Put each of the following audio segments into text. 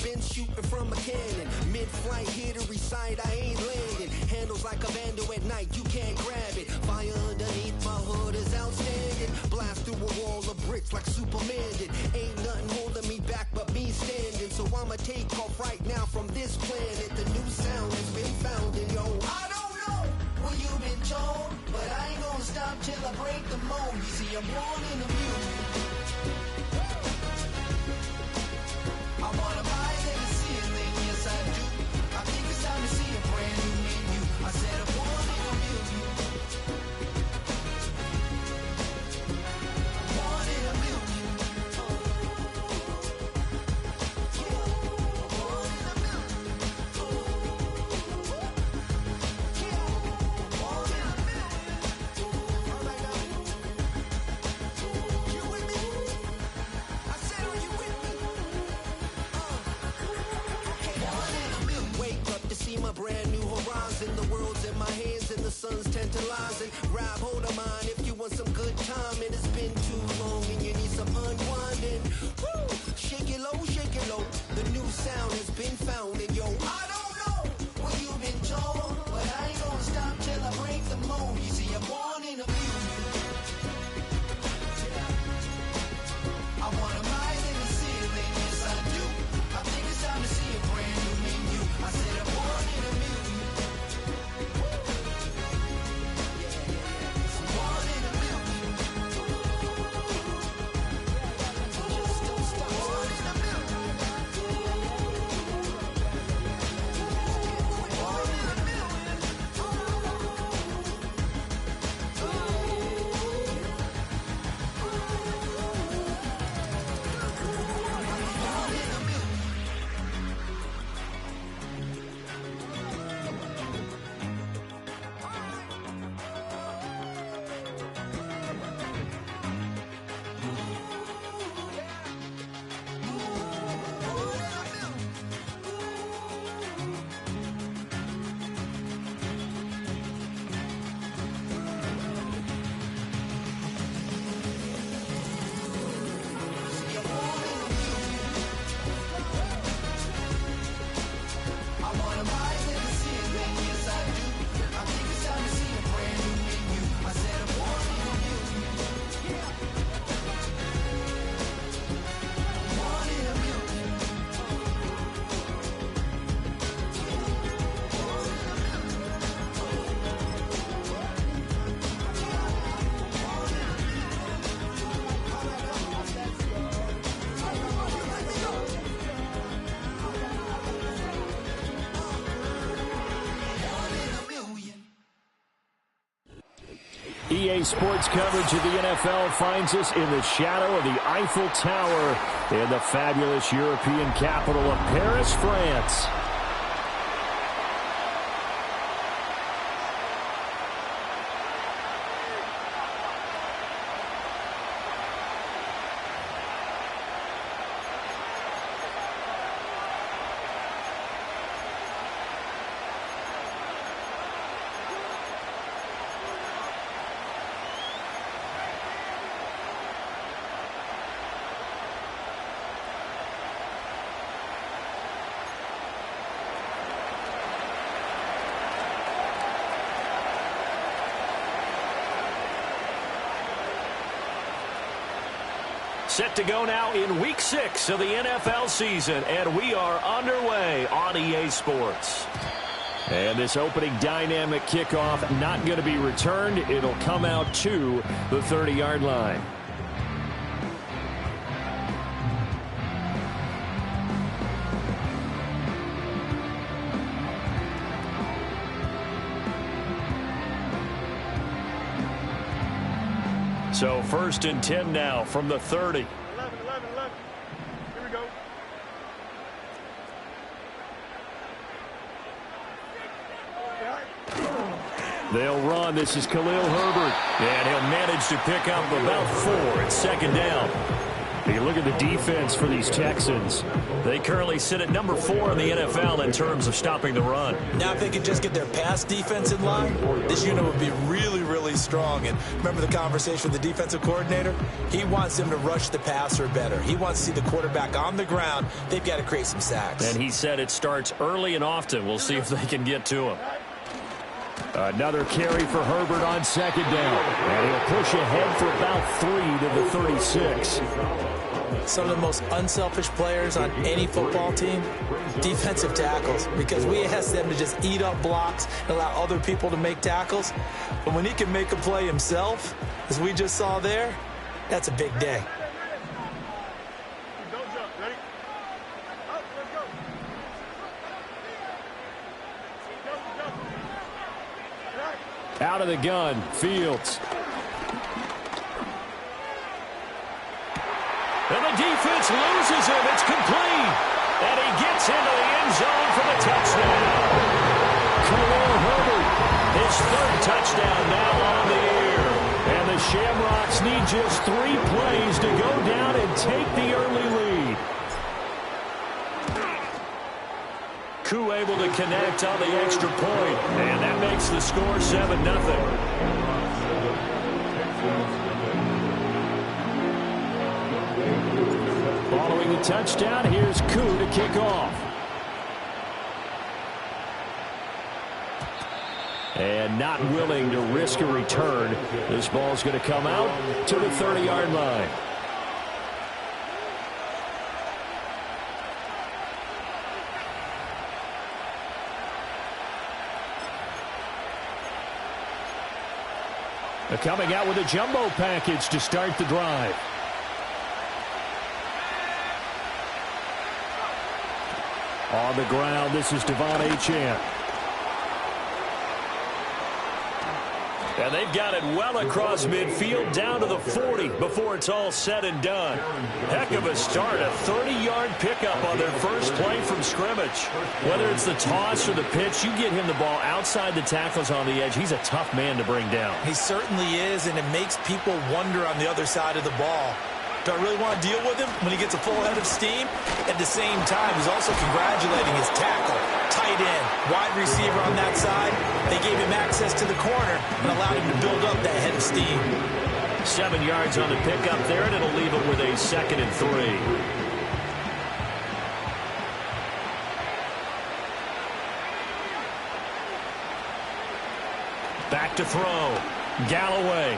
been shooting from a cannon. Mid-flight, here to recite, I ain't landing. Handles like a vandal at night, you can't grab it. Fire underneath my hood is outstanding. Blast through a wall of bricks like Superman did. Ain't nothing holding me back but me standing. So I'ma take off right now from this planet. The new sound has been found, and yo, I don't know what you've been told, but I ain't gonna stop till I break the mold. You see, I'm born in the music. I wanna rise in the ceiling, yes I do. I think it's time to see a brand new menu. I said I'm born in a million. Born in a million. Born in a million. Born in a million. All right now. You with me? I said, are you with me? Wake up to see my brand new horizon. The world's in my hands and the sun's tantalizing. Grab hold of mine if you want some good time. And it's been too long and you need some unwinding. Woo! Shake it low, shake it low. The new sound has been found. And yo, I don't know what you've been told, but I ain't gonna stop till I break the mold. You see, I'm born in a million. I wanna rise in the ceiling, yes I do. I think it's time to see a brand new menu. I said I'm born in a million. I'm born in a million. Just don't stop. Born in a million. Born in a million. Born in a million. I wanna rise in the ceiling, yes I do. I think it's time to see a brand new menu. I said I'm born in a million. Born in a million. Born in a million. Born in a million. EA Sports coverage of the NFL finds us in the shadow of the Eiffel Tower in the fabulous European capital of Paris, France. Set to go now in Week 6 of the NFL season, and we are underway on EA Sports. And this opening dynamic kickoff not going to be returned. It'll come out to the 30-yard line. So 1st and 10 now from the 30. 11. Here we go. They'll run. This is Khalil Herbert. And he'll manage to pick up about 4. It's 2nd down. You look at the defense for these Texans. They currently sit at number 4 in the NFL in terms of stopping the run. Now, if they could just get their pass defense in line, this unit would be really, really strong. And remember the conversation with the defensive coordinator? He wants them to rush the passer better. He wants to see the quarterback on the ground. They've got to create some sacks. And he said it starts early and often. We'll see if they can get to him. Another carry for Herbert on second down. And he'll push ahead for about 3 to the 36. Some of the most unselfish players on any football team, defensive tackles, because we ask them to just eat up blocks and allow other people to make tackles. But when he can make a play himself, as we just saw there, that's a big day. Out of the gun, Fields. And the defense loses him. It's complete. And he gets into the end zone for the touchdown. Khalil Herbert, his 3rd touchdown now on the year. And the Shamrocks need just 3 plays to go down and take the early lead. Koo able to connect on the extra point, and that makes the score 7-0. Following the touchdown, here's Koo to kick off. And not willing to risk a return, this ball's going to come out to the 30-yard line. They're coming out with a jumbo package to start the drive. On the ground, this is Devon Achane. And they've got it well across midfield down to the 40 before it's all said and done. Heck of a start, a 30-yard pickup on their first play from scrimmage. Whether it's the toss or the pitch, you get him the ball outside the tackles on the edge. He's a tough man to bring down. He certainly is, and it makes people wonder on the other side of the ball. Do I really want to deal with him when he gets a full head of steam? At the same time, he's also congratulating his tackle, tight end, wide receiver on that side. They gave him access to the corner and allowed him to build up that head of steam. 7 yards on the pickup there, and it'll leave it with a 2nd and 3. Back to throw. Galloway.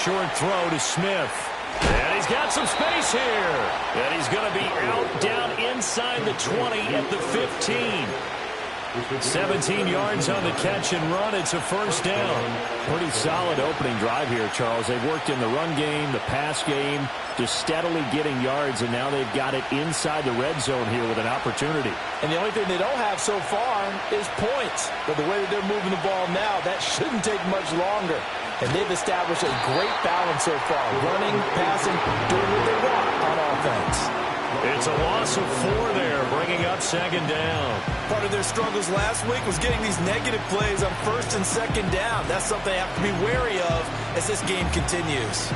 Short throw to Smith. And he's got some space here. And he's going to be out down inside the 20 at the 15. 17 yards on the catch and run. It's a first down. Pretty solid opening drive here, Charles. They've worked in the run game, the pass game, just steadily getting yards, and now they've got it inside the red zone here with an opportunity. And the only thing they don't have so far is points. But the way that they're moving the ball now, that shouldn't take much longer. And they've established a great balance so far. Running, passing, doing what they want on offense. It's a loss of 4 there, bringing up 2nd down. Part of their struggles last week was getting these negative plays on 1st and 2nd down. That's something they have to be wary of as this game continues.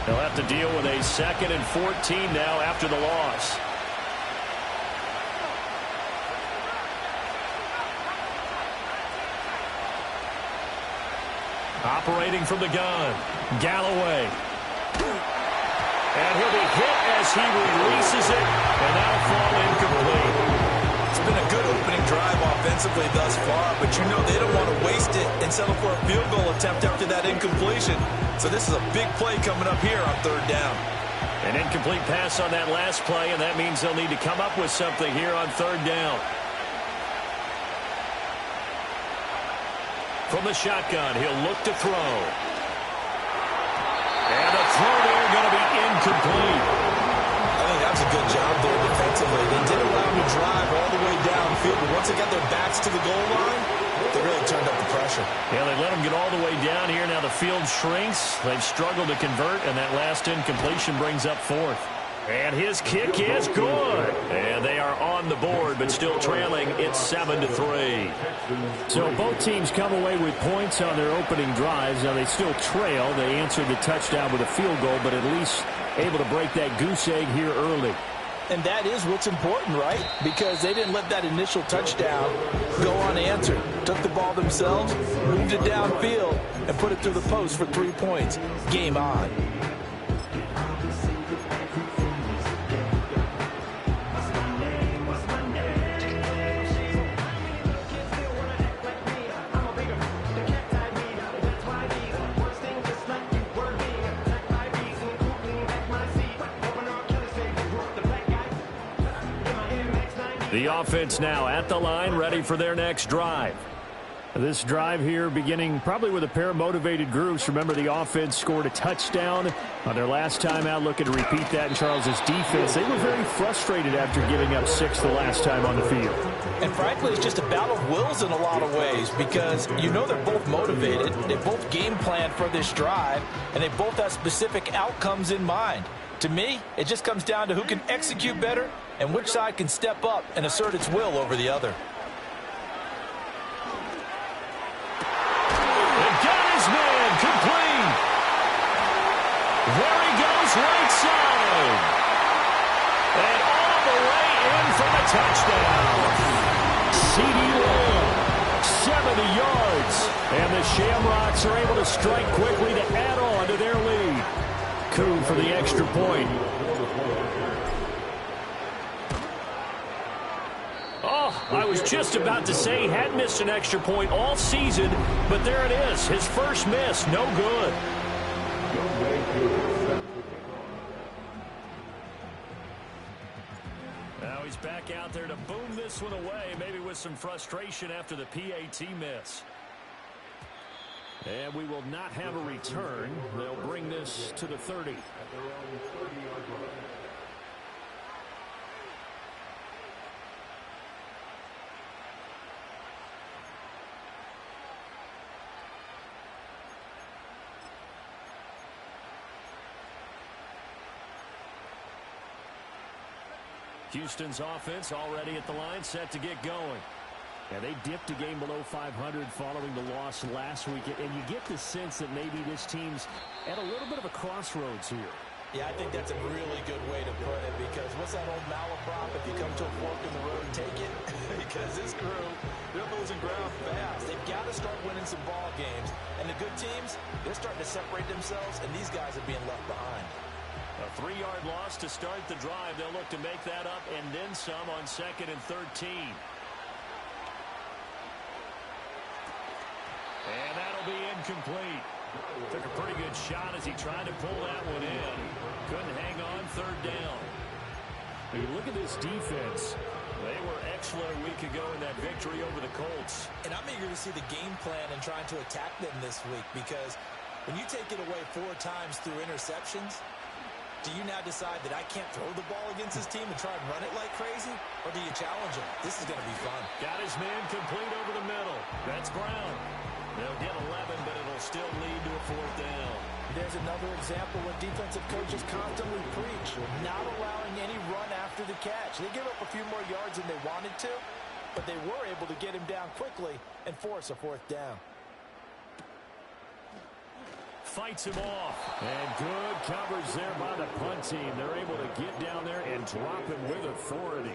They'll have to deal with a 2nd and 14 now after the loss. Operating from the gun, Galloway. And he'll be hit as he releases it, and that'll fall incomplete. It's been a good opening drive offensively thus far, but you know they don't want to waste it and settle for a field goal attempt after that incompletion. So this is a big play coming up here on 3rd down. An incomplete pass on that last play, and that means they'll need to come up with something here on 3rd down. From the shotgun, he'll look to throw. And the throw there going to be incomplete. I think that was a good job there defensively. They did allow him to drive all the way downfield, but once they got their backs to the goal line, they really turned up the pressure. Yeah, they let them get all the way down here. Now the field shrinks. They've struggled to convert, and that last incompletion brings up 4th. And his kick is good. And they are on the board, but still trailing. It's 7-3. So both teams come away with points on their opening drives. Now they still trail. They answered the touchdown with a field goal, but at least able to break that goose egg here early. And that is what's important, right? Because they didn't let that initial touchdown go unanswered. Took the ball themselves, moved it downfield, and put it through the post for 3 points. Game on. The offense now at the line, ready for their next drive. This drive here beginning probably with a pair of motivated groups. Remember, the offense scored a touchdown on their last time out. Looking to repeat that in Charles's defense. They were very frustrated after giving up 6 the last time on the field. And frankly, it's just a battle of wills in a lot of ways because you know they're both motivated. They both game plan for this drive, and they both have specific outcomes in mind. To me, it just comes down to who can execute better and which side can step up and assert its will over the other. And got his man complete. There he goes, right side. And all the way in for the touchdown. C.D. Lamb, 70 yards. And the Shamrocks are able to strike quickly to add on to their lead. Coup for the extra point. Oh, I was just about to say he had missed an extra point all season, but there it is. His first miss, no good. Now he's back out there to boom this one away, maybe with some frustration after the PAT miss. And we will not have a return. They'll bring this to the 30. Houston's offense already at the line, set to get going. Yeah, they dipped a game below 500 following the loss last week, and you get the sense that maybe this team's at a little bit of a crossroads here. Yeah, I think that's a really good way to put it because what's that old malaprop? If you come to a fork in the road, take it. Because this crew, they're losing ground fast. They've got to start winning some ball games. And the good teams, they're starting to separate themselves, and these guys are being left behind. A 3-yard loss to start the drive. They'll look to make that up and then some on 2nd and 13. And that'll be incomplete. Took a pretty good shot as he tried to pull that one in. Couldn't hang on 3rd down. When you look at this defense, they were excellent a week ago in that victory over the Colts. And I'm eager to see the game plan and trying to attack them this week because when you take it away 4 times through interceptions, do you now decide that I can't throw the ball against this team and try and run it like crazy? Or do you challenge him? This is going to be fun. Got his man complete over the middle. That's Brown. They'll get 11, but it'll still lead to a 4th down. There's another example when defensive coaches constantly preach, not allowing any run after the catch. They give up a few more yards than they wanted to, but they were able to get him down quickly and force a 4th down. Fights him off. And good coverage there by the punt team. They're able to get down there and drop him with authority.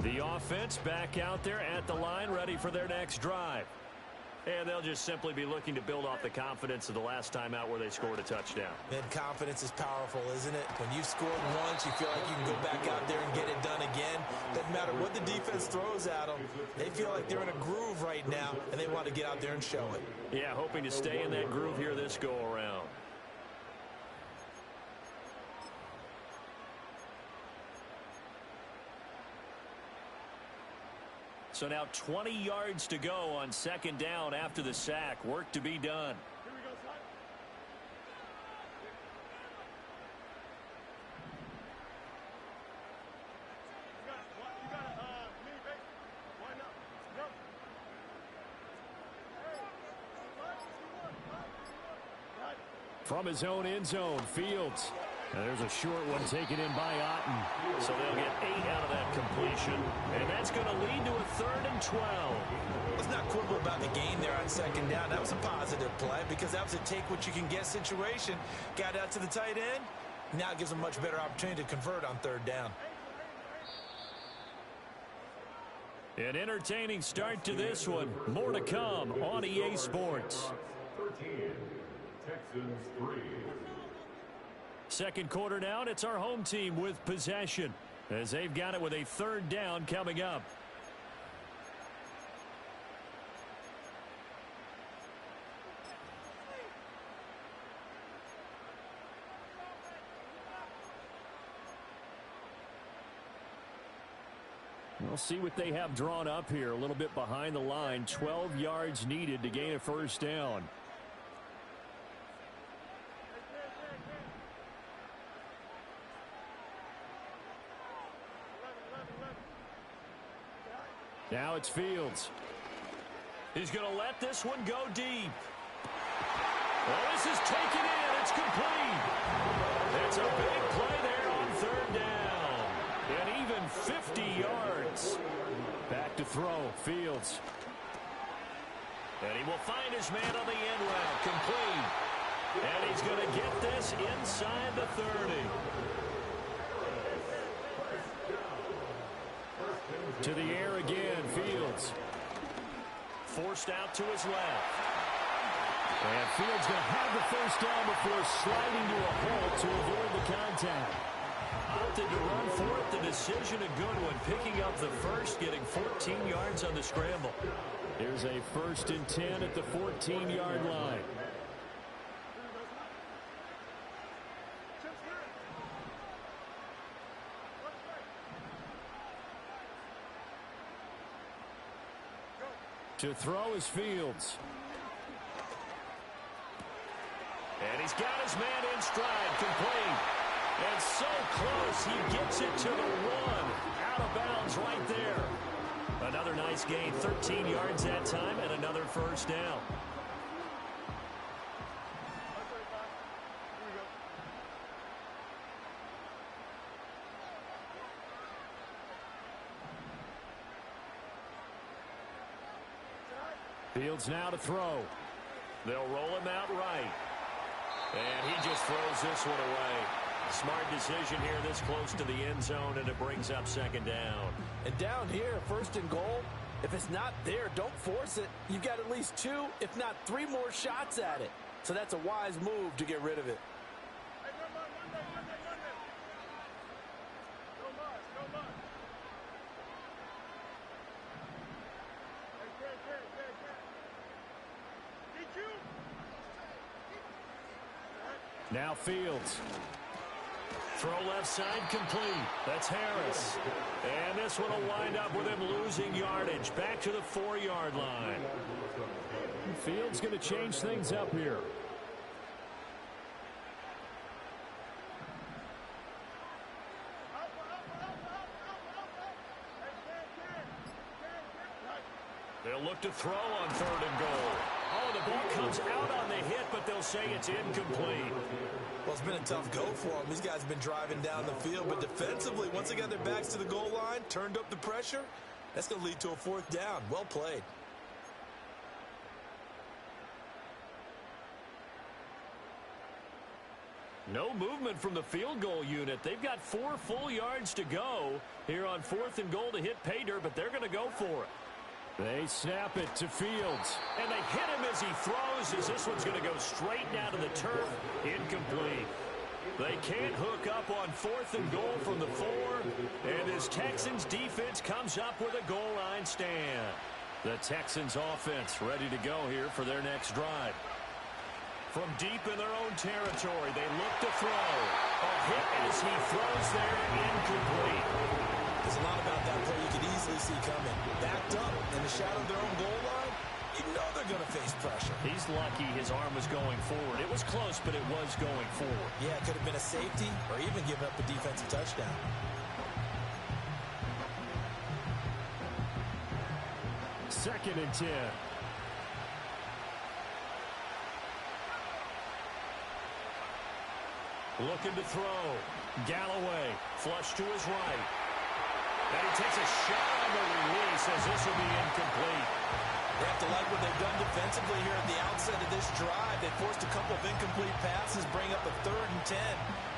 The offense back out there at the line, ready for their next drive. And they'll just simply be looking to build off the confidence of the last time out where they scored a touchdown. And confidence is powerful, isn't it? When you've scored once, you feel like you can go back out there and get it done again. Doesn't matter what the defense throws at them. They feel like they're in a groove right now, and they want to get out there and show it. Yeah, hoping to stay in that groove here this go-around. So now 20 yards to go on 2nd down after the sack. Work to be done. Here we go, son. You got me, baby. Why not? No. Hey, From his own end zone, Fields. And there's a short one taken in by Otten. So they'll get 8 out of that completion. And that's going to lead to a 3rd and 12. Let's not quibble about the gain there on 2nd down. That was a positive play because that was a take-what-you-can-get situation. Got out to the tight end. Now it gives them a much better opportunity to convert on 3rd down. An entertaining start to this one. More to come on EA Sports. 13, Texans 3. Second quarter now, and it's our home team with possession as they've got it with a 3rd down coming up. We'll see what they have drawn up here. A little bit behind the line. 12 yards needed to gain a 1st down. Now it's Fields. He's going to let this one go deep. Well, this is taken in. It's complete. It's a big play there on 3rd down. And even 50 yards. Back to throw, Fields. And he will find his man on the end route. Complete. And he's going to get this inside the 30. To the air again, Fields. Forced out to his left. And Fields going to have the 1st down before sliding to a halt to avoid the contact. Opted to run for it. The decision a good one. Picking up the 1st, getting 14 yards on the scramble. Here's a 1st and 10 at the 14-yard line. To throw is Fields. And he's got his man in stride, complete. And so close, he gets it to the 1. Out of bounds right there. Another nice gain, 13 yards that time, and another 1st down. Fields now to throw. They'll roll him out right. And he just throws this one away. Smart decision here this close to the end zone, and it brings up 2nd down. And down here, 1st and goal, if it's not there, don't force it. You've got at least 2, if not 3 more shots at it. So that's a wise move to get rid of it. Now Fields. Throw left side complete. That's Harris. And this one will wind up with him losing yardage. Back to the 4-yard line. Fields going to change things up here. They'll look to throw on 3rd and goal. Oh, the ball comes out on the hit, but they'll say it's incomplete. Well, it's been a tough go for them. These guys have been driving down the field, but defensively, once they got their backs to the goal line, turned up the pressure, that's going to lead to a 4th down. Well played. No movement from the field goal unit. They've got 4 full yards to go here on 4th and goal to hit pay dirt, but they're going to go for it. They snap it to Fields, and they hit him as he throws, as this one's going to go straight down to the turf. Incomplete. They can't hook up on 4th and goal from the 4, and this Texans defense comes up with a goal line stand. The Texans offense ready to go here for their next drive. From deep in their own territory, they look to throw. A hit as he throws there, incomplete. There's a lot about that play you could easily see coming. Backed up in the shadow of their own goal line, you know they're going to face pressure. He's lucky his arm was going forward. It was close, but it was going forward. Yeah, it could have been a safety or even given up a defensive touchdown. Second and 10. Looking to throw. Galloway, flush to his right. And he takes a shot on the release as this will be incomplete. They have to like what they've done defensively here at the outset of this drive. They forced a couple of incomplete passes, bring up a 3rd and 10.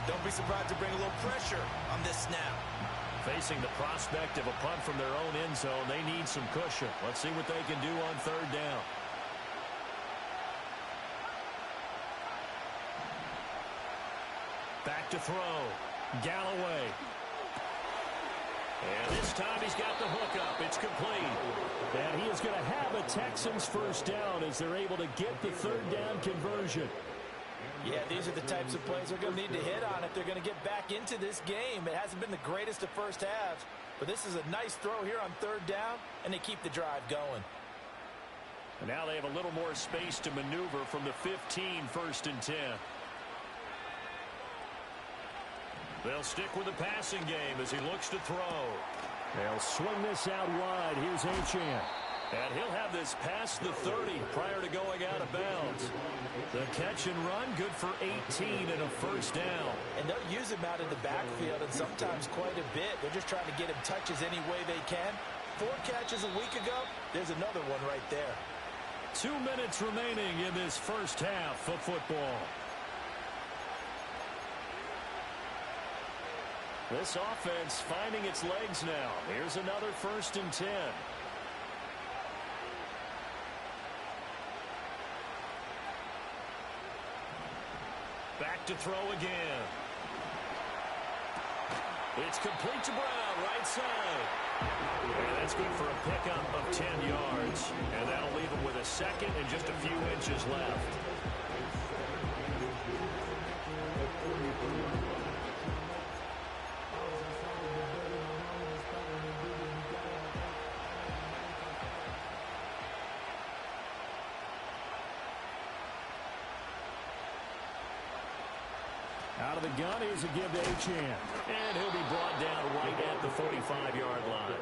Don't be surprised to bring a little pressure on this snap. Facing the prospect of a punt from their own end zone, they need some cushion. Let's see what they can do on 3rd down. Back to throw. Galloway. And this time he's got the hook up. It's complete. And he is going to have a Texans first down as they're able to get the 3rd down conversion. Yeah, these are the types of plays they're going to need to hit on if they're going to get back into this game. It hasn't been the greatest of first halves, but this is a nice throw here on 3rd down, and they keep the drive going. And now they have a little more space to maneuver from the 15, 1st and 10. They'll stick with the passing game as he looks to throw. They'll swing this out wide. Here's Achane. And he'll have this past the 30 prior to going out of bounds. The catch and run, good for 18 and a first down. And they'll use him out in the backfield, and sometimes quite a bit. They're just trying to get him touches any way they can. 4 catches a week ago, there's another one right there. 2 minutes remaining in this first half of football. This offense finding its legs now. Here's another 1st and 10. Back to throw again. It's complete to Brown, right side. And that's good for a pickup of 10 yards. And that'll leave him with a 2nd and just a few inches left. Out of the gun, here's a give to Achane. And he'll be brought down right at the 45-yard line.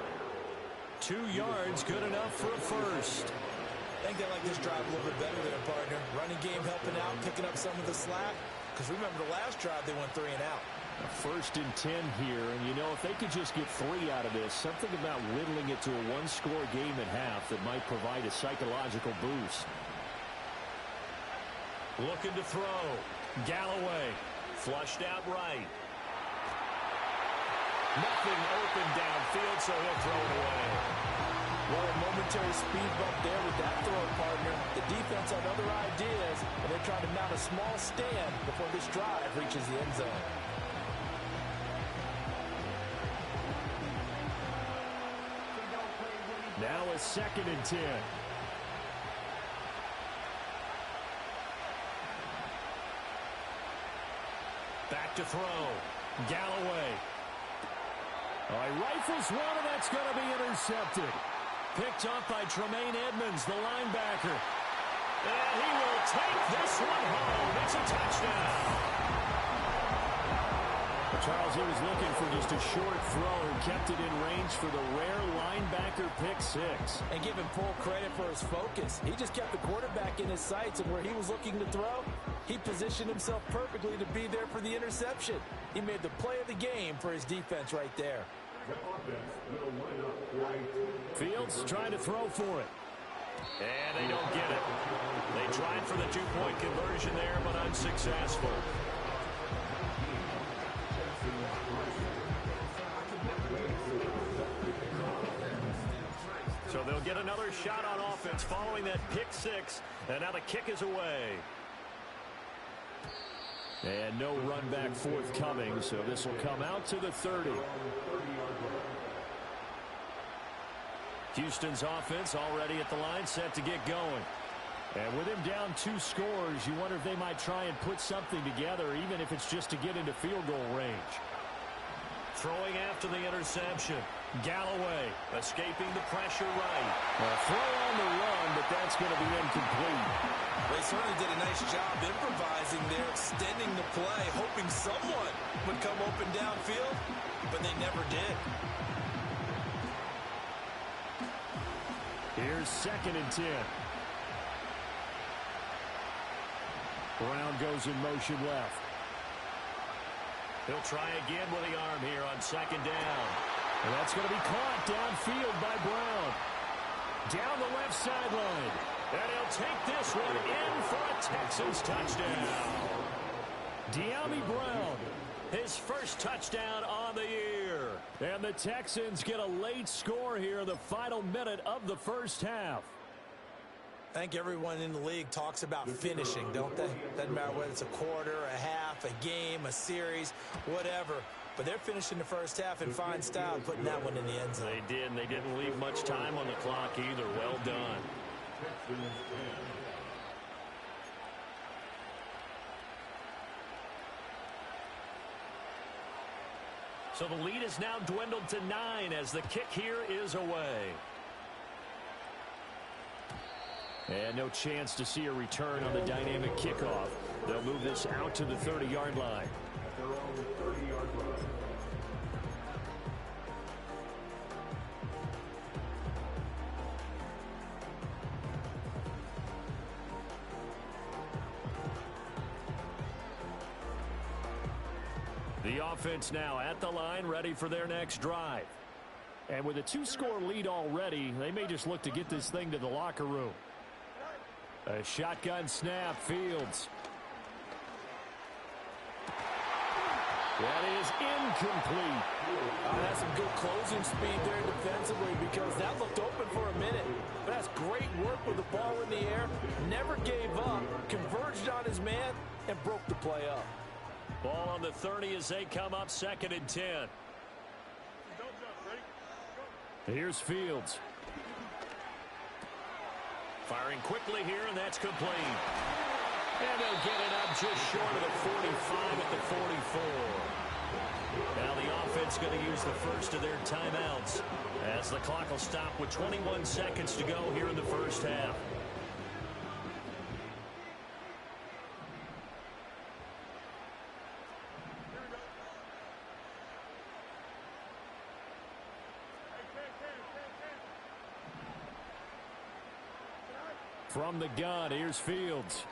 2 yards, good enough for a first. I think they like this drive a little bit better there, partner. Running game helping out, picking up some of the slack. Because remember, the last drive, they went 3 and out. A 1st and 10 here. And, you know, if they could just get 3 out of this, something about whittling it to a 1-score game at half that might provide a psychological boost. Looking to throw. Galloway. Flushed out right. Nothing open downfield, so he'll throw it away. Well, a momentary speed bump there with that throw, partner. The defense had other ideas, and they're trying to mount a small stand before this drive reaches the end zone. Now a 2nd and 10. Back to throw. Galloway. Oh, he rifles one, and that's going to be intercepted. Picked up by Tremaine Edmonds, the linebacker. And he will take this one home. It's a touchdown. Charles, he was looking for just a short throw and kept it in range for the rare linebacker pick 6. And give him full credit for his focus. He just kept the quarterback in his sights, and where he was looking to throw, he positioned himself perfectly to be there for the interception. He made the play of the game for his defense right there. Fields trying to throw for it. And they don't get it. They tried for the 2-point conversion there, but unsuccessful. So they'll get another shot on offense following that pick 6. And now the kick is away. And no run back forthcoming, so this will come out to the 30. Houston's offense already at the line, set to get going. And with him down 2 scores, you wonder if they might try and put something together, even if it's just to get into field goal range. Throwing after the interception. Galloway escaping the pressure right. A throw on the run, but that's going to be incomplete. They certainly did a nice job improvising there, extending the play, hoping someone would come open downfield, but they never did. Here's 2nd and 10. Brown goes in motion left. He'll try again with the arm here on second down. And that's going to be caught downfield by Brown. Down the left sideline. And he'll take this one in for a Texans touchdown. De'Ami Brown, his first touchdown on the year. And the Texans get a late score here in the final minute of the first half. I think everyone in the league talks about finishing, don't they? Doesn't matter whether it's a quarter, a half, a game, a series, whatever. But they're finishing the first half in fine style, putting that one in the end zone. They did, and they didn't leave much time on the clock either. Well done. So the lead is now dwindled to 9 as the kick here is away. And no chance to see a return on the dynamic kickoff. They'll move this out to the 30-yard line. They're on the 30-yard line. The offense now at the line, ready for their next drive. And with a 2-score lead already, they may just look to get this thing to the locker room. A shotgun snap, Fields. That is incomplete. That's some good closing speed there defensively because that looked open for a minute. But that's great work with the ball in the air. Never gave up, converged on his man, and broke the play up. Ball on the 30 as they come up 2nd and 10. Don't jump. Ready? Go. Here's Fields. Firing quickly here, and that's complete. And they'll get it up just short of the 45 at the 44. Now the offense going to use the first of their timeouts as the clock will stop with 21 seconds to go here in the first half. Here we go. Hey, 10. From the gun, here's Fields.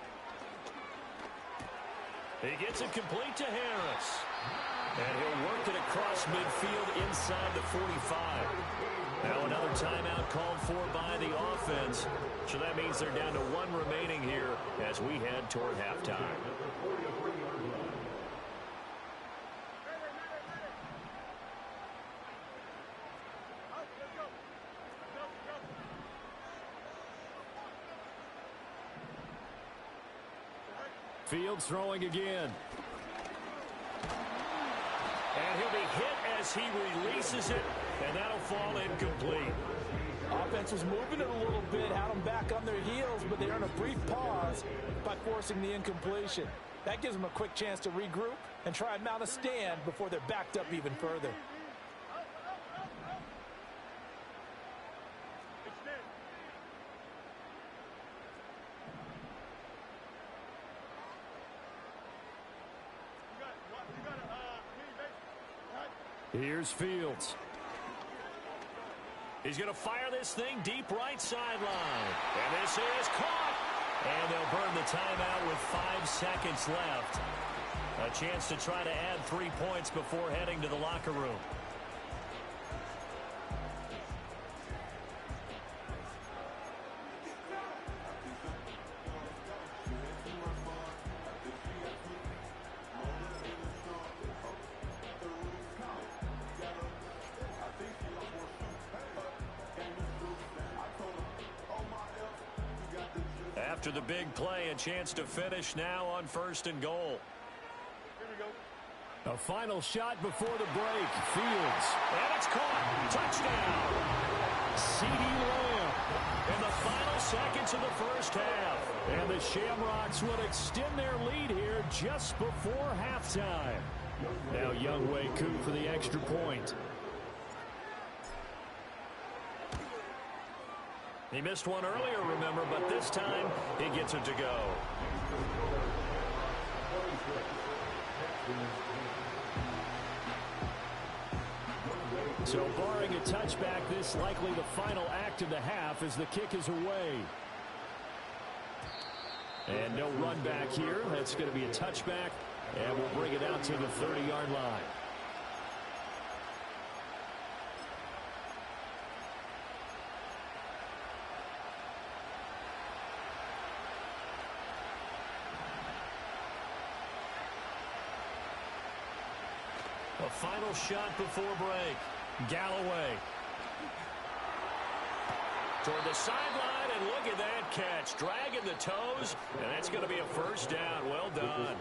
He gets it complete to Harris. And he'll work it across midfield inside the 45. Now another timeout called for by the offense. So that means they're down to 1 remaining here as we head toward halftime. Fields throwing again. And he'll be hit as he releases it, and that'll fall incomplete. Offense was moving it a little bit, had them back on their heels, but they earn a brief pause by forcing the incompletion. That gives them a quick chance to regroup and try and mount a stand before they're backed up even further. Extend. You got me, baby. Right? Here's Fields. He's going to fire this thing deep right sideline. And this is caught. And they'll burn the timeout with 5 seconds left. A chance to try to add 3 points before heading to the locker room. After the big play, a chance to finish now on 1st and goal. Here we go. A final shot before the break. Fields. And it's caught. Touchdown. CeeDee Lamb in the final seconds of the first half. And the Shamrocks would extend their lead here just before halftime. Now Younghoe Koo for the extra point. He missed one earlier, remember, but this time he gets it to go. So barring a touchback, this likely the final act of the half as the kick is away. And no run back here. That's going to be a touchback And we'll bring it out to the 30-yard line. A final shot before break. Galloway. Toward the sideline, and look at that catch. Dragging the toes, and that's going to be a first down. Well done.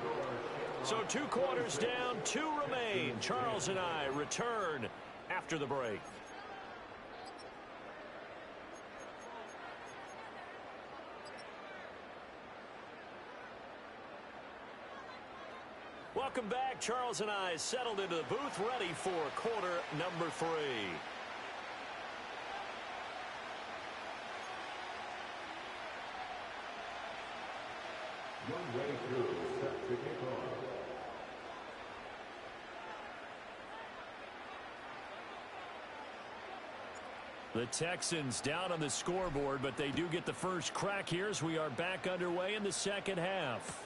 So 2 quarters down, 2 remain. Charles and I return after the break. Welcome back. Charles and I settled into the booth, ready for quarter number 3. One-way crew set to kick off. The Texans down on the scoreboard, but they do get the first crack here as we are back underway in the second half.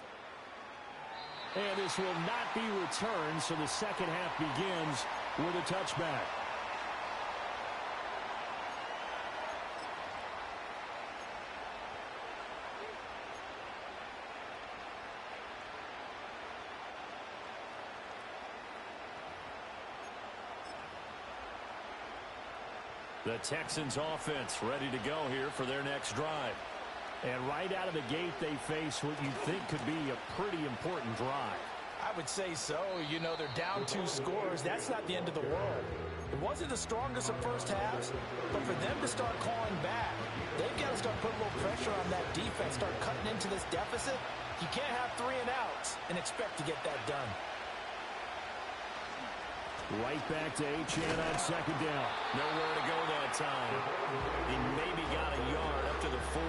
And this will not be returned, so the second half begins with a touchback. The Texans offense ready to go here for their next drive. And right out of the gate, they face what you think could be a pretty important drive. I would say so. You know, they're down 2 scores. That's not the end of the world. It wasn't the strongest of first halves, but for them to start calling back, they've got to start putting a little pressure on that defense, start cutting into this deficit. You can't have 3 and outs and expect to get that done. Right back to Achane on second down. Nowhere to go that time. He maybe got a yard up to the 40.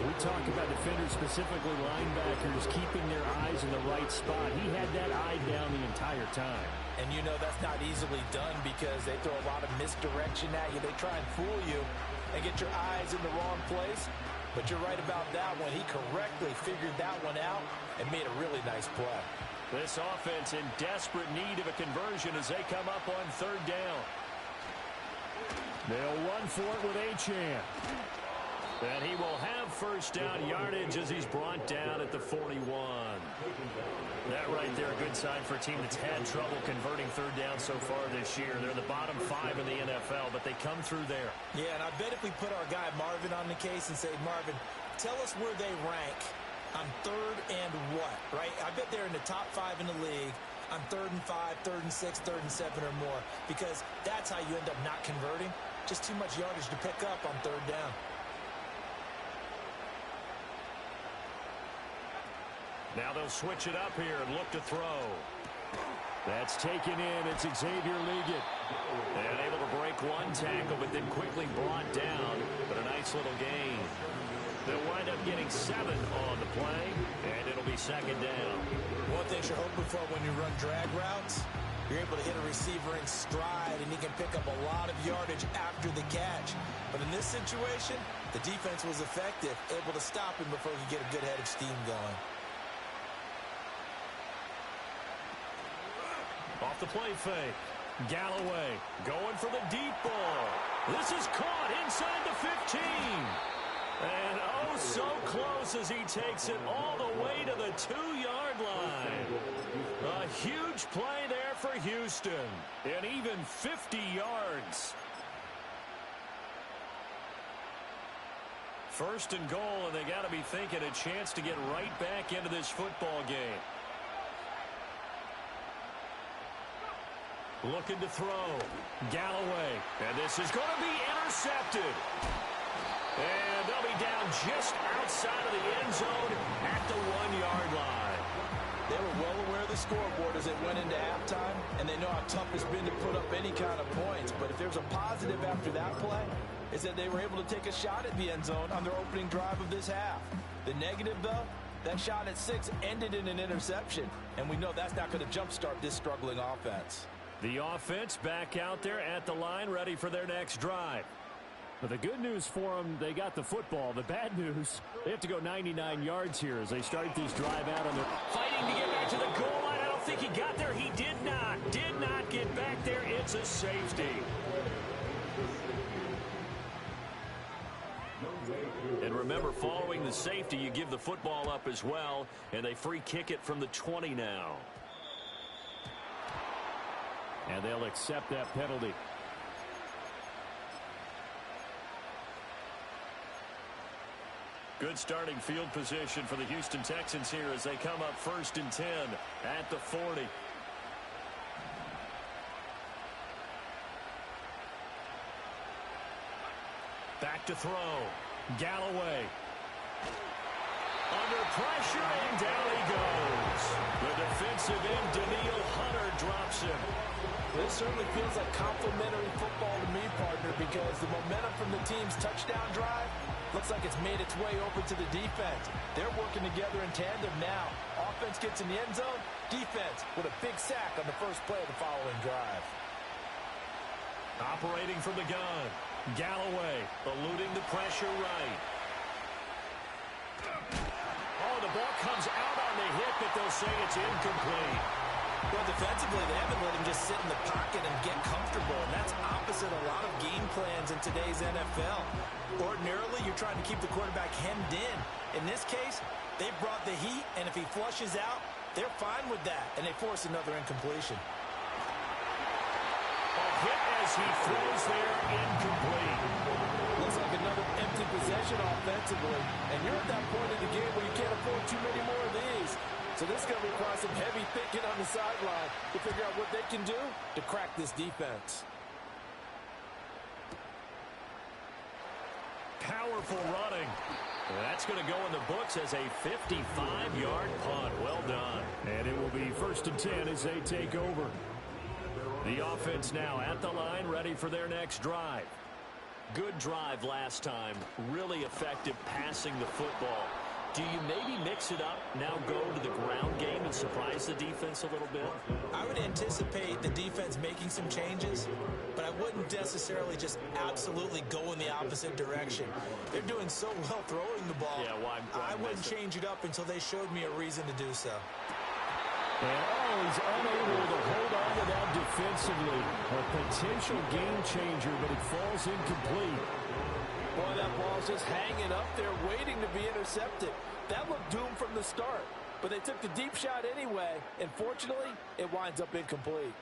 We talk about defenders, specifically linebackers, keeping their eyes in the right spot. He had that eye down the entire time. And you know that's not easily done because they throw a lot of misdirection at you. They try and fool you and get your eyes in the wrong place. But you're right about that one. He correctly figured that one out and made a really nice play. This offense in desperate need of a conversion as they come up on third down. They'll run for it with Achane. And he will have first down yardage as he's brought down at the 41. That right there, a good sign for a team that's had trouble converting third down so far this year. They're the bottom 5 in the NFL, but they come through there. Yeah, and I bet if we put our guy Marvin on the case and say, Marvin, tell us where they rank on third and what, right? I bet they're in the top 5 in the league on 3rd and 5, 3rd and 6, 3rd and 7 or more, because that's how you end up not converting. Just too much yardage to pick up on third down. Now they'll switch it up here and look to throw. That's taken in. It's Xavier Liggett. And able to break 1 tackle, but then quickly brought down. But a nice little gain. They'll wind up getting 7 on the play, and it'll be second down. One thing you're hoping for when you run drag routes, you're able to hit a receiver in stride, and he can pick up a lot of yardage after the catch. But in this situation, the defense was effective, able to stop him before he could get a good head of steam going. Off the play fake. Galloway going for the deep ball. This is caught inside the 15. And oh, so close as he takes it all the way to the 2-yard line. A huge play there for Houston. And even 50 yards. First and goal, and they got to be thinking a chance to get right back into this football game. Looking to throw. Galloway. And this is going to be intercepted. And they'll be down just outside of the end zone at the 1-yard line. They were well aware of the scoreboard as they went into halftime, and they know how tough it's been to put up any kind of points. But if there's a positive after that play, is that they were able to take a shot at the end zone on their opening drive of this half. The negative, though, that shot at 6 ended in an interception, and we know that's not going to jumpstart this struggling offense. The offense back out there at the line, ready for their next drive. But the good news for them, they got the football. The bad news, they have to go 99 yards here as they start this drive out on their fighting to get back to the goal line. I don't think he got there. He did not. Did not get back there. It's a safety. And remember, following the safety, you give the football up as well, and they free kick it from the 20 now. And they'll accept that penalty. Good starting field position for the Houston Texans here as they come up 1st and 10 at the 40. Back to throw. Galloway. Under pressure, and down he goes. The defensive end, Daniil Hunter, drops him. This certainly feels like complimentary football to me, partner, because the momentum from the team's touchdown drive looks like it's made its way over to the defense. They're working together in tandem now. Offense gets in the end zone. Defense with a big sack on the first play of the following drive. Operating from the gun. Galloway eluding the pressure right. Oh, the ball comes out on the hit, but they'll say it's incomplete. Well, defensively, they haven't let him just sit in the pocket and get comfortable, and that's opposite a lot of game plans in today's NFL. Ordinarily, you're trying to keep the quarterback hemmed in. In this case, they brought the heat, and if he flushes out, they're fine with that, and they force another incompletion. A hit as he throws there, incomplete. Looks like another empty possession offensively, and you're at that point in the game where you can't afford too many more of these. So this is going to require some heavy thinking on the sideline to figure out what they can do to crack this defense. Powerful running. That's going to go in the books as a 55-yard punt. Well done. And it will be 1st and 10 as they take over. The offense now at the line, ready for their next drive. Good drive last time. Really effective passing the football. Do you maybe mix it up, now go to the ground game and surprise the defense a little bit? I would anticipate the defense making some changes, but I wouldn't necessarily just absolutely go in the opposite direction. They're doing so well throwing the ball. Yeah, I wouldn't change it up until they showed me a reason to do so. And he's unable to hold on to that defensively. A potential game changer, but it falls incomplete. Boy, that ball's just hanging up there waiting to be intercepted. That looked doomed from the start, but they took the deep shot anyway, and fortunately, it winds up incomplete.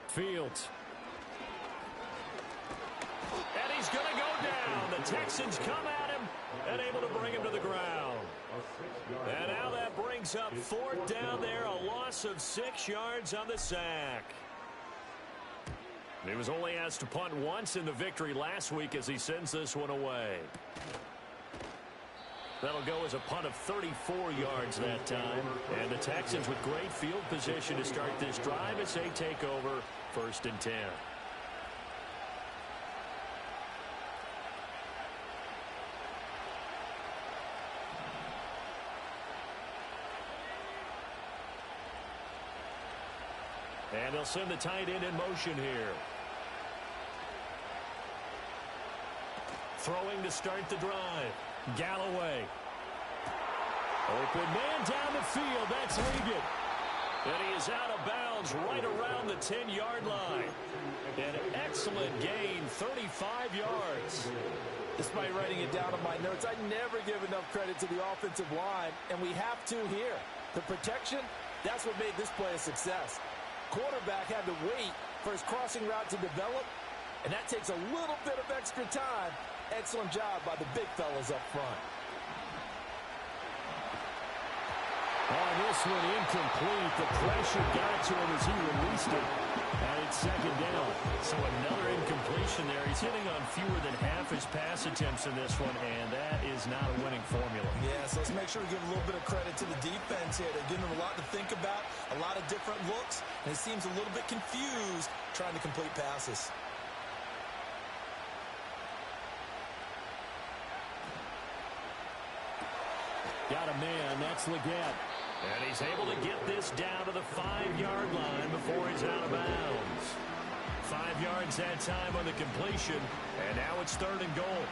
Fields. And he's going to go down. The Texans come at him and able to bring him to the ground. And now that brings up 4th down there, a loss of 6 yards on the sack. He was only asked to punt once in the victory last week as he sends this one away. That'll go as a punt of 34 yards that time. And the Texans with great field position to start this drive as they take over 1st and 10. And they'll send the tight end in motion here. Throwing to start the drive. Galloway. Open man down the field. That's Ligon. And he is out of bounds right around the 10-yard line. An excellent gain, 35 yards. Despite writing it down on my notes, I never give enough credit to the offensive line, and we have to here. The protection, that's what made this play a success. Quarterback had to wait for his crossing route to develop, and that takes a little bit of extra time. Excellent job by the big fellas up front. On this one, incomplete. The pressure got to him as he released it. And it's 2nd down. So another incompletion there. He's hitting on fewer than half his pass attempts in this one, and that is not a winning formula. Yeah, so let's make sure we give a little bit of credit to the defense here. They're giving them a lot to think about, a lot of different looks, and it seems a little bit confused trying to complete passes. Got a man. That's Leggett. And he's able to get this down to the 5-yard line before he's out of bounds. 5 yards that time on the completion. And now it's 3rd and goal.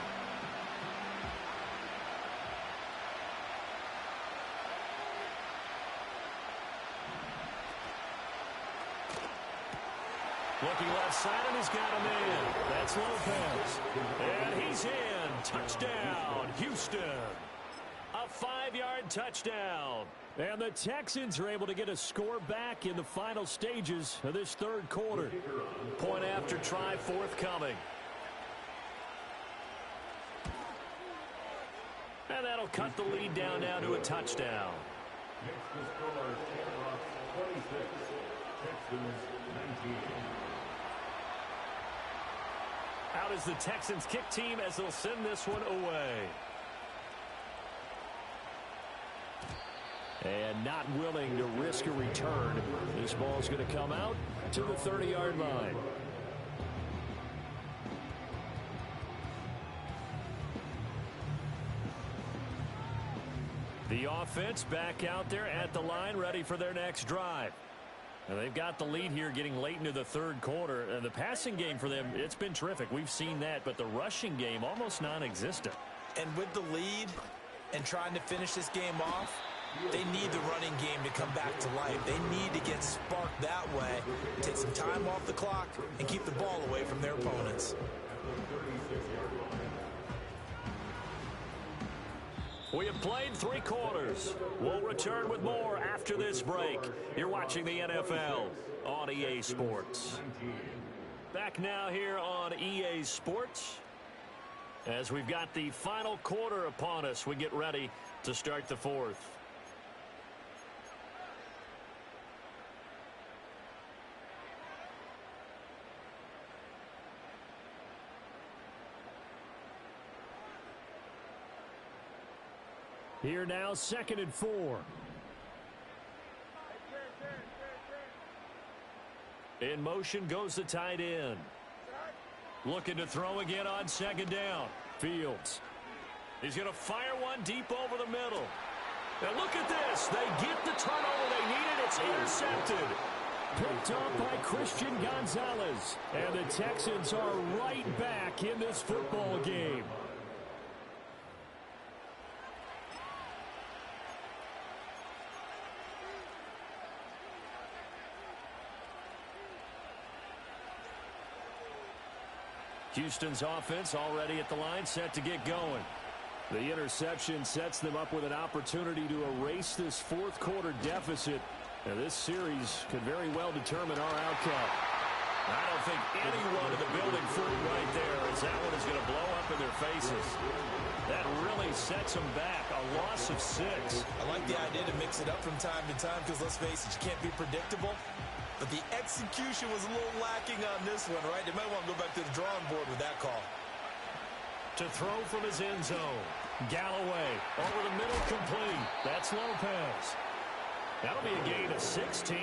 Looking left side, and he's got him in. That's Lopez. And he's in. Touchdown, Houston. A 5-yard touchdown. And the Texans are able to get a score back in the final stages of this third quarter. Point after try forthcoming. And that'll cut the lead down now to a touchdown. Next to score, Seahawks 26, Texans 19. Out is the Texans kick team as they'll send this one away. And not willing to risk a return. This ball's going to come out to the 30-yard line. The offense back out there at the line, ready for their next drive. And they've got the lead here getting late into the third quarter. And the passing game for them, it's been terrific. We've seen that, but the rushing game almost non-existent. And with the lead and trying to finish this game off, they need the running game to come back to life. They need to get sparked that way, take some time off the clock, and keep the ball away from their opponents. We have played 3 quarters. We'll return with more after this break. You're watching the NFL on EA Sports. Back now here on EA Sports. As we've got the final quarter upon us, we get ready to start the fourth. Here now, 2nd and 4. In motion goes the tight end. Looking to throw again on 2nd down. Fields. He's going to fire one deep over the middle. Now look at this. They get the turnover they needed. It's intercepted. Picked up by Christian Gonzalez. And the Texans are right back in this football game. Houston's offense already at the line, set to get going. The interception sets them up with an opportunity to erase this fourth quarter deficit. And this series could very well determine our outcome. I don't think anyone in the building fooled right there, as that one is going to blow up in their faces. That really sets them back, a loss of 6. I like the idea to mix it up from time to time because, let's face it, you can't be predictable. But the execution was a little lacking on this one, right? They might want to go back to the drawing board with that call. To throw from his end zone. Galloway over the middle, complete. That's Lopez. That'll be a gain of 16.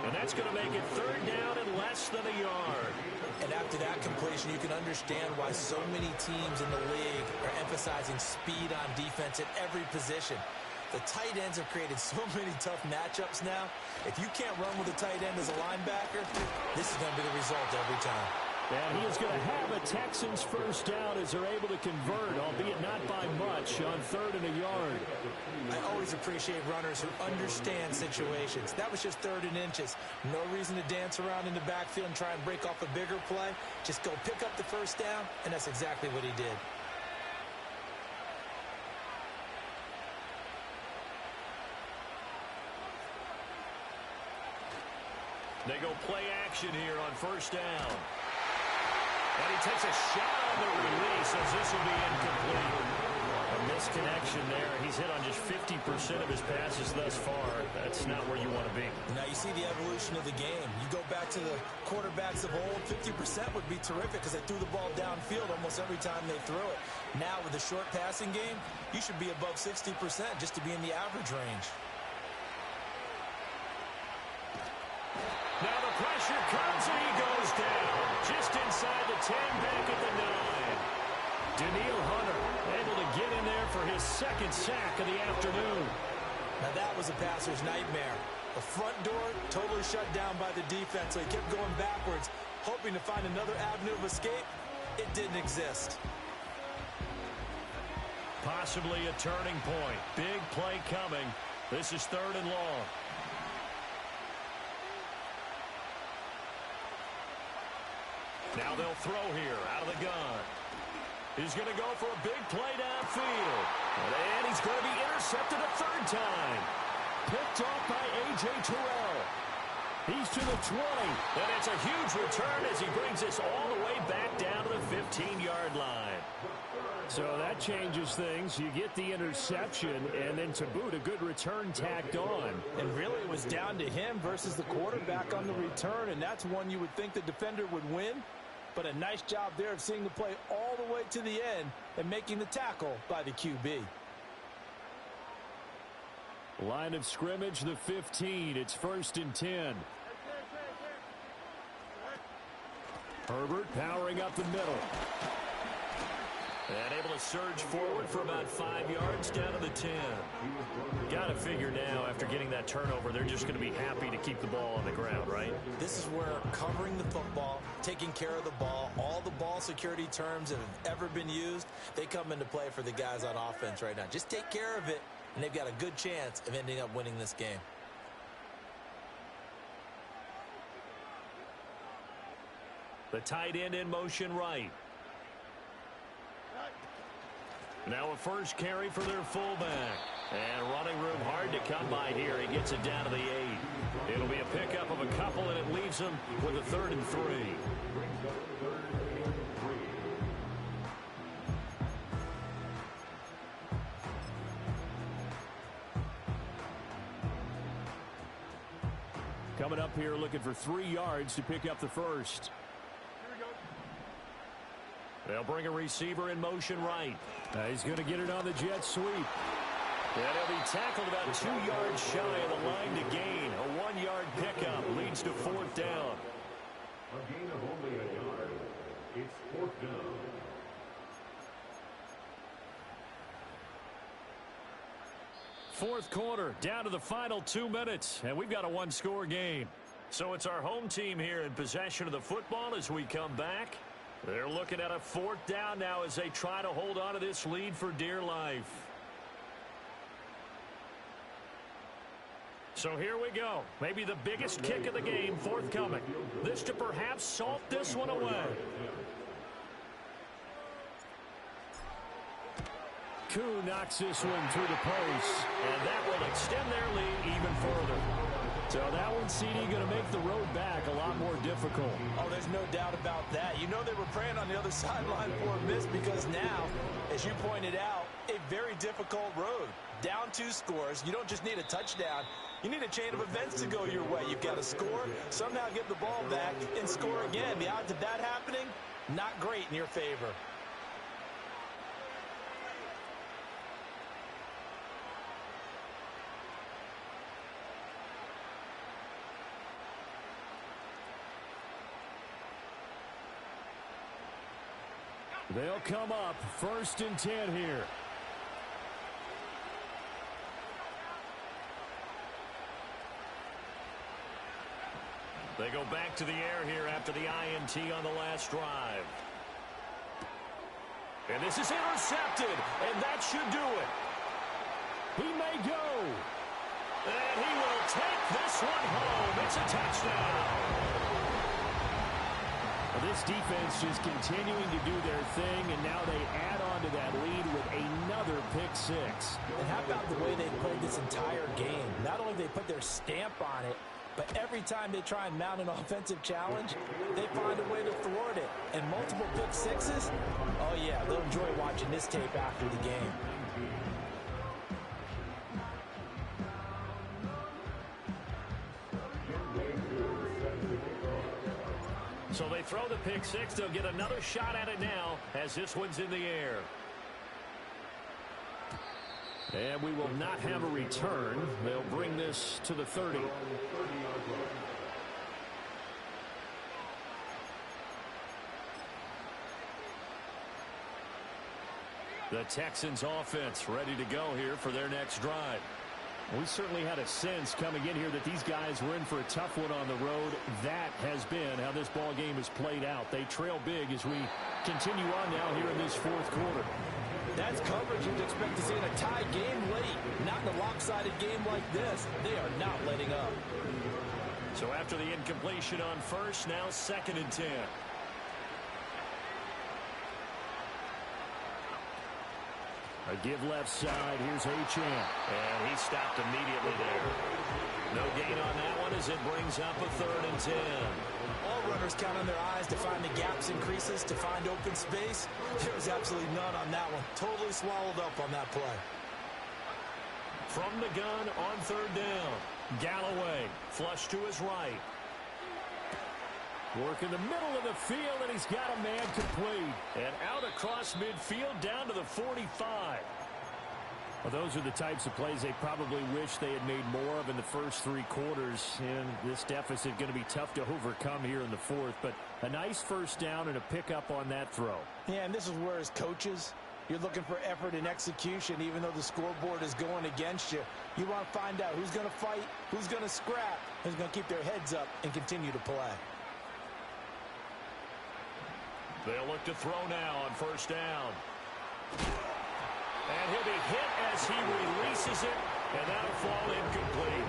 And that's going to make it 3rd down and less than a yard. And after that completion, you can understand why so many teams in the league are emphasizing speed on defense at every position. The tight ends have created so many tough matchups now. If you can't run with a tight end as a linebacker, this is going to be the result every time. And he is going to have a Texans first down as they're able to convert, albeit not by much, on 3rd and a yard. I always appreciate runners who understand situations. That was just 3rd and inches. No reason to dance around in the backfield and try and break off a bigger play. Just go pick up the first down, and that's exactly what he did. They go play action here on 1st down. And he takes a shot on the release as this will be incomplete. A misconnection there. He's hit on just 50% of his passes thus far. That's not where you want to be. Now you see the evolution of the game. You go back to the quarterbacks of old, 50% would be terrific because they threw the ball downfield almost every time they threw it. Now with the short passing game, you should be above 60% just to be in the average range. Now the pressure comes and he goes down. Just inside the 10, back at the 9. Daniil Hunter able to get in there for his 2nd sack of the afternoon. Now that was a passer's nightmare. The front door totally shut down by the defense, so he kept going backwards, hoping to find another avenue of escape. It didn't exist. Possibly a turning point. Big play coming. This is 3rd and long. Now they'll throw here out of the gun. He's going to go for a big play downfield. And he's going to be intercepted a third time. Picked off by A.J. Terrell. He's to the 20. And it's a huge return as he brings us all the way back down to the 15-yard line. So that changes things. You get the interception, and then to boot, a good return tacked on. And really, it was down to him versus the quarterback on the return, and that's one you would think the defender would win. But a nice job there of seeing the play all the way to the end and making the tackle by the QB. Line of scrimmage, the 15. It's 1st and 10. Herbert powering up the middle. And able to surge forward for about 5 yards down to the 10. Got to figure now, after getting that turnover, they're just going to be happy to keep the ball on the ground, right? This is where covering the football, taking care of the ball, all the ball security terms that have ever been used, they come into play for the guys on offense right now. Just take care of it, and they've got a good chance of ending up winning this game. The tight end in motion right. Now a first carry for their fullback. And running room hard to come by here. He gets it down to the 8. It'll be a pickup of a couple, and it leaves him with a 3rd and 3. Coming up here looking for 3 yards to pick up the first. They'll bring a receiver in motion right. He's going to get it on the jet sweep. And he'll be tackled about 2 yards shy of the line to gain. A 1-yard pickup leads to 4th down. A gain of only a yard. It's 4th down. Fourth quarter, down to the final 2 minutes, and we've got a 1-score game. So it's our home team here in possession of the football as we come back. They're looking at a 4th down now as they try to hold on to this lead for dear life. So here we go. Maybe the biggest kick of the game forthcoming. This to perhaps salt this one away. Koo knocks this one through the post, and that will extend their lead even further. So that one, CD, going to make the road back a lot more difficult. Oh, there's no doubt about that. You know they were praying on the other sideline for a miss because now, as you pointed out, a very difficult road. Down 2 scores. You don't just need a touchdown. You need a chain of events to go your way. You've got to score, somehow get the ball back, and score again. The odds of that happening, not great in your favor. They'll come up 1st and 10 here. They go back to the air here after the INT on the last drive. And this is intercepted, and that should do it. He may go. And he will take this one home. It's a touchdown. This defense just continuing to do their thing, and now they add on to that lead with another pick 6. And how about the way they played this entire game? Not only they put their stamp on it, but every time they try and mount an offensive challenge, they find a way to thwart it. And multiple pick 6s, oh yeah, they'll enjoy watching this tape after the game. So they throw the pick 6. They'll get another shot at it now as this one's in the air. And we will not have a return. They'll bring this to the 30. The Texans offense ready to go here for their next drive. We certainly had a sense coming in here that these guys were in for a tough one on the road. That has been how this ball game has played out. They trail big as we continue on now here in this 4th quarter. That's coverage you'd expect to see in a tie game late. Not in a lopsided game like this. They are not letting up. So after the incompletion on first, now 2nd and 10. A give left side. Here's Achane. And he stopped immediately there. No gain on that one as it brings up a 3rd and 10. All runners count on their eyes to find the gaps and creases, to find open space. There was absolutely none on that one. Totally swallowed up on that play. From the gun on 3rd down. Galloway, flush to his right. Work in the middle of the field, and he's got a man complete. And out across midfield, down to the 45. Well, those are the types of plays they probably wish they had made more of in the first 3 quarters. And this deficit going to be tough to overcome here in the 4th. But a nice first down and a pickup on that throw. Yeah, and this is where as coaches, you're looking for effort and execution, even though the scoreboard is going against you. You want to find out who's going to fight, who's going to scrap, who's going to keep their heads up and continue to play. They'll look to throw now on 1st down. And he'll be hit as he releases it, and that'll fall incomplete.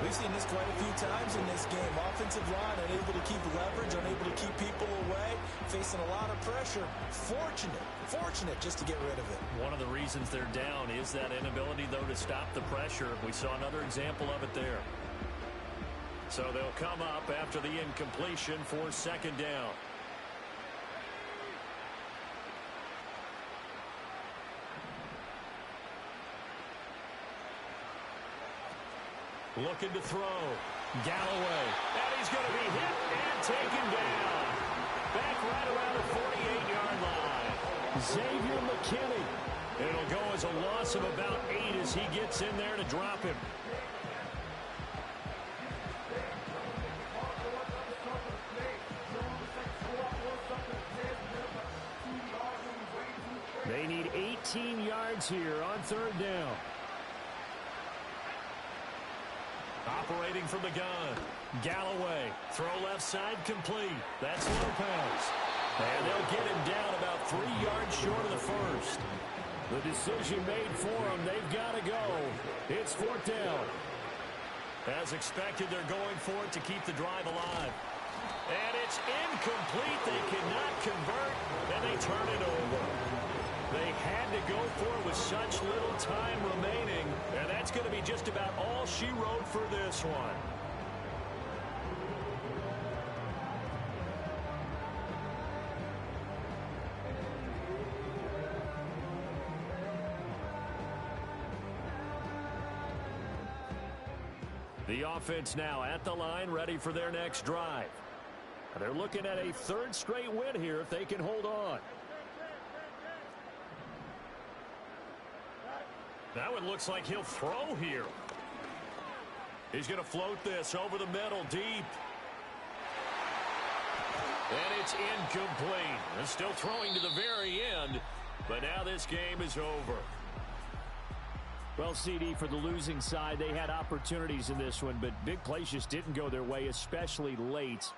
We've seen this quite a few times in this game. Offensive line unable to keep leverage, unable to keep people away, facing a lot of pressure. Fortunate just to get rid of it. One of the reasons they're down is that inability, though, to stop the pressure. We saw another example of it there. So they'll come up after the incompletion for 2nd down. Looking to throw. Galloway. And he's going to be hit and taken down. Back right around the 48-yard line. Xavier McKinney. It'll go as a loss of about 8 as he gets in there to drop him. They need 18 yards here on 3rd down. Operating from the gun. Galloway. Throw left side complete. That's Lopez. And they'll get him down about 3 yards short of the 1st. The decision made for them. They've got to go. It's 4th down. As expected, they're going for it to keep the drive alive. And it's incomplete. They cannot convert, and they turn it over. They had to go for it with such little time remaining, and that's going to be just about all she wrote for this one. The offense now at the line, ready for their next drive. They're looking at a 3rd straight win here if they can hold on. That one looks like he'll throw here. He's going to float this over the middle deep. And it's incomplete. They're still throwing to the very end, but now this game is over. Well, CD, for the losing side, they had opportunities in this one, but big plays just didn't go their way, especially late.